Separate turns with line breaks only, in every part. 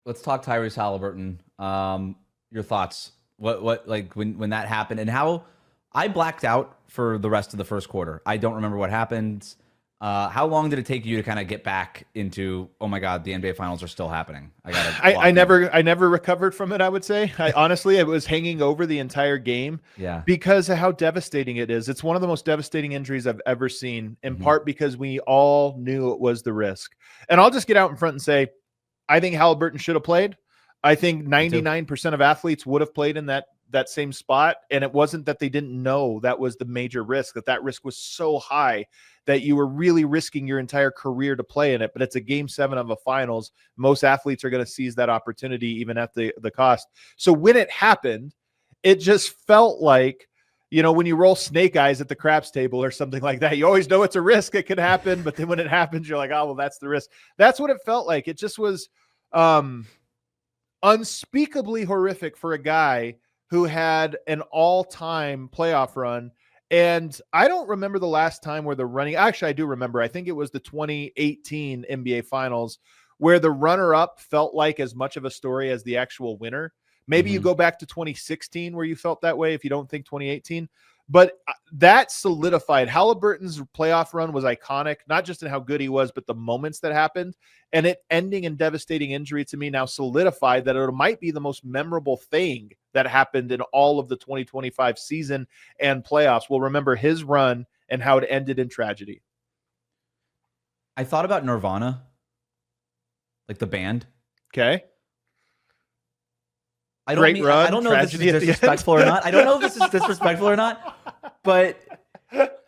let's talk Tyrese Haliburton. Your thoughts? What like when that happened and how I blacked out for the rest of the first quarter. I don't remember what happened. How long did it take you to kind of get back into, oh my God, the NBA finals are still happening?
I never recovered from it. I would say, honestly, it was hanging over the entire game.
Yeah.
Because of how devastating it is. It's one of the most devastating injuries I've ever seen, in
Mm-hmm.
part because we all knew it was the risk. And I'll just get out in front and say, I think Haliburton should have played. I think 99% of athletes would have played in that same spot. And it wasn't that they didn't know that was the major risk, that risk was so high that you were really risking your entire career to play in it. But it's a game 7 of a finals. Most athletes are going to seize that opportunity, even at the cost. So when it happened, it just felt like, when you roll snake eyes at the craps table or something like that, you always know it's a risk. It could happen. But then when it happens, you're like, oh, well, that's the risk. That's what it felt like. It just was unspeakably horrific for a guy who had an all-time playoff run. And I don't remember the last time where actually I do remember, I think it was the 2018 NBA finals where the runner-up felt like as much of a story as the actual winner. Maybe you go back to 2016 where you felt that way if you don't think 2018. But that solidified. Haliburton's playoff run was iconic, not just in how good he was, but the moments that happened. And it ending in devastating injury to me now solidified that it might be the most memorable thing that happened in all of the 2025 season and playoffs. We'll remember his run and how it ended in tragedy.
I thought about Nirvana, like the band.
Okay.
I don't know if this is disrespectful or not. I don't know if this is disrespectful or not, but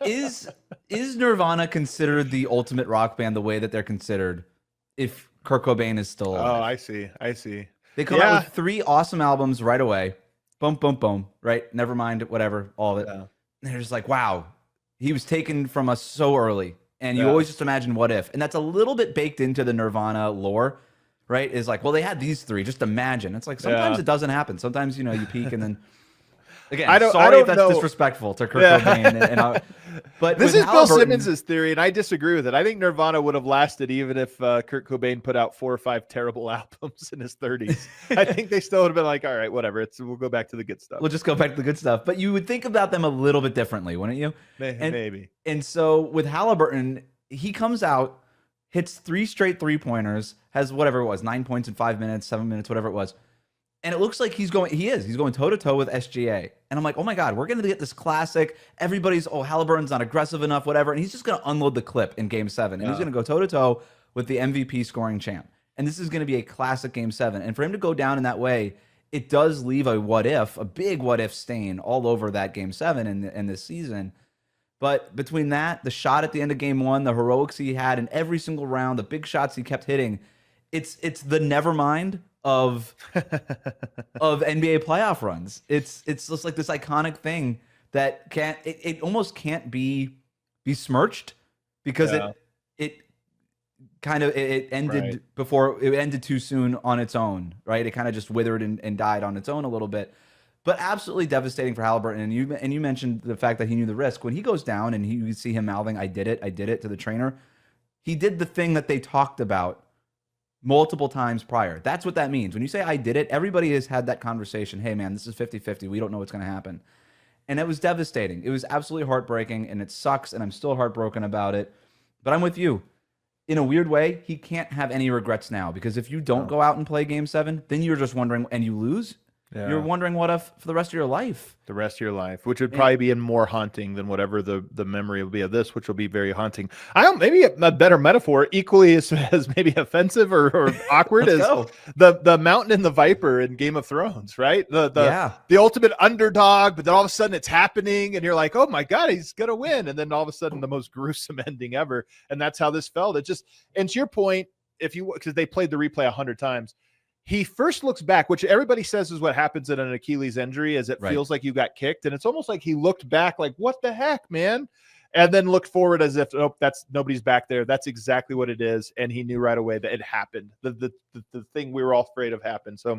is Nirvana considered the ultimate rock band the way that they're considered if Kurt Cobain is still alive?
Oh, I see.
They come out with 3 awesome albums right away. Boom, boom, boom. Right? Nevermind, whatever, all of it. Yeah. And they're just like, wow, he was taken from us so early. And you always just imagine what if. And that's a little bit baked into the Nirvana lore. Right, is like, well, they had these 3. Just imagine. It's like sometimes it doesn't happen. Sometimes you peak and then again. I don't if that's know. Disrespectful to Kurt Cobain. But
this is Bill Simmons' theory, and I disagree with it. I think Nirvana would have lasted even if Kurt Cobain put out 4 or 5 terrible albums in his 30s. I think they still would have been like, all right, whatever. We'll go back to the good stuff.
We'll just go back to the good stuff. But you would think about them a little bit differently, wouldn't you?
Maybe.
And so with Haliburton, he comes out, hits 3 straight 3-pointers, has whatever it was, 9 points in 5 minutes, 7 minutes, whatever it was. And it looks like he's going toe-to-toe with SGA. And I'm like, oh my God, we're going to get this classic. Everybody's, Haliburton's not aggressive enough, whatever. And he's just going to unload the clip in game 7. And he's going to go toe-to-toe with the MVP scoring champ. And this is going to be a classic game 7. And for him to go down in that way, it does leave a big what if stain all over that game 7 in this season. But between that, the shot at the end of game 1, the heroics he had in every single round, the big shots he kept hitting, it's the never mind of NBA playoff runs. It's just like this iconic thing that it almost can't be besmirched because it ended before it ended too soon on its own, right? It kind of just withered and died on its own a little bit. But absolutely devastating for Haliburton. And you mentioned the fact that he knew the risk. When he goes down and you see him mouthing, I did it to the trainer, he did the thing that they talked about multiple times prior. That's what that means. When you say I did it, everybody has had that conversation. Hey, man, this is 50-50. We don't know what's going to happen. And it was devastating. It was absolutely heartbreaking, and it sucks, and I'm still heartbroken about it. But I'm with you. In a weird way, he can't have any regrets now, because if you don't go out and play Game 7, then you're just wondering, and you lose, you're wondering what if for the rest of your life.
The rest of your life, which would probably be more haunting than whatever the memory will be of this, which will be very haunting. Maybe a better metaphor, equally as maybe offensive or awkward, is the mountain and the viper in Game of Thrones, right? The ultimate underdog, but then all of a sudden it's happening, and you're like, oh my God, he's gonna win, and then all of a sudden the most gruesome ending ever, and that's how this felt. It just, and to your point, because they played the replay 100 times. He first looks back, which everybody says is what happens in an Achilles injury, is it feels like you got kicked. And it's almost like he looked back like, what the heck, man? And then looked forward as if, nobody's back there. That's exactly what it is. And he knew right away that it happened. The thing we were all afraid of happened. So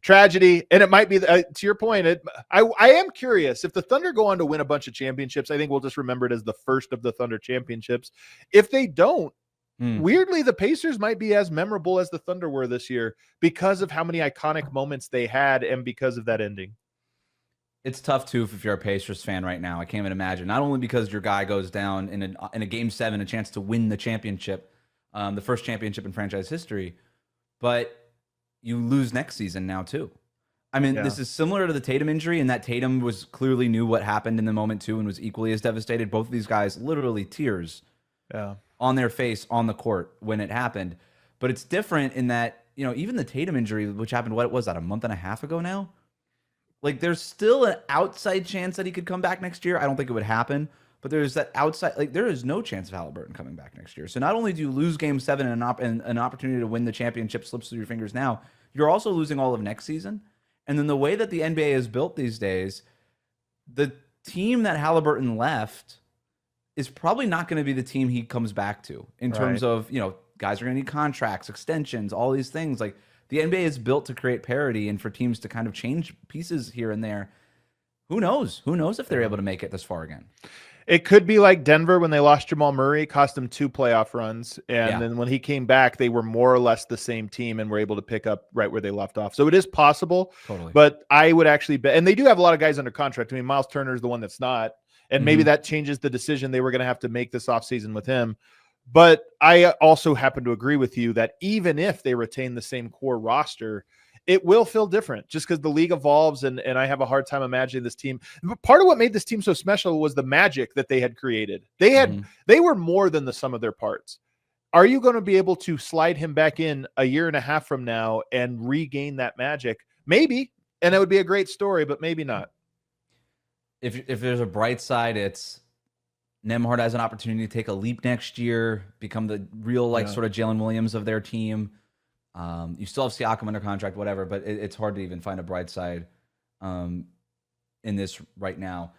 tragedy. And it might be, to your point, I am curious. If the Thunder go on to win a bunch of championships, I think we'll just remember it as the first of the Thunder championships. If they don't, Weirdly, the Pacers might be as memorable as the Thunder were this year because of how many iconic moments they had and because of that ending.
It's tough too if you're a Pacers fan right now. I can't even imagine. Not only because your guy goes down in a game 7, a chance to win the championship, the first championship in franchise history, but you lose next season now too. I mean, this is similar to the Tatum injury, in that Tatum was clearly knew what happened in the moment too, and was equally as devastated. Both of these guys, literally tears, on their face on the court when it happened. But it's different in that, you know, even the Tatum injury, which happened, what was that, a month and a half ago now? Like, there's still an outside chance that he could come back next year. I don't think it would happen, but there's that outside, like, there is no chance of Haliburton coming back next year. So not only do you lose game 7 and an opportunity to win the championship slips through your fingers now, you're also losing all of next season. And then the way that the NBA is built these days, the team that Haliburton left is probably not going to be the team he comes back to in terms of, you know, guys are going to need contracts, extensions, all these things. Like, the NBA is built to create parity and for teams to kind of change pieces here and there. Who knows? Who knows if they're able to make it this far again?
It could be like Denver when they lost Jamal Murray, it cost them 2 playoff runs. And then when he came back, they were more or less the same team and were able to pick up right where they left off. So it is possible.
Totally.
But I would actually bet, and they do have a lot of guys under contract. I mean, Miles Turner is the one that's not. And maybe that changes the decision they were going to have to make this offseason with him. But I also happen to agree with you that even if they retain the same core roster, it will feel different just because the league evolves, and I have a hard time imagining this team. Part of what made this team so special was the magic that they had created. They were more than the sum of their parts. Are you going to be able to slide him back in a year and a half from now and regain that magic? Maybe, and it would be a great story, but maybe not.
If there's a bright side, it's Nembhard has an opportunity to take a leap next year, become the real sort of Jalen Williams of their team. You still have Siakam under contract, whatever, but it's hard to even find a bright side in this right now.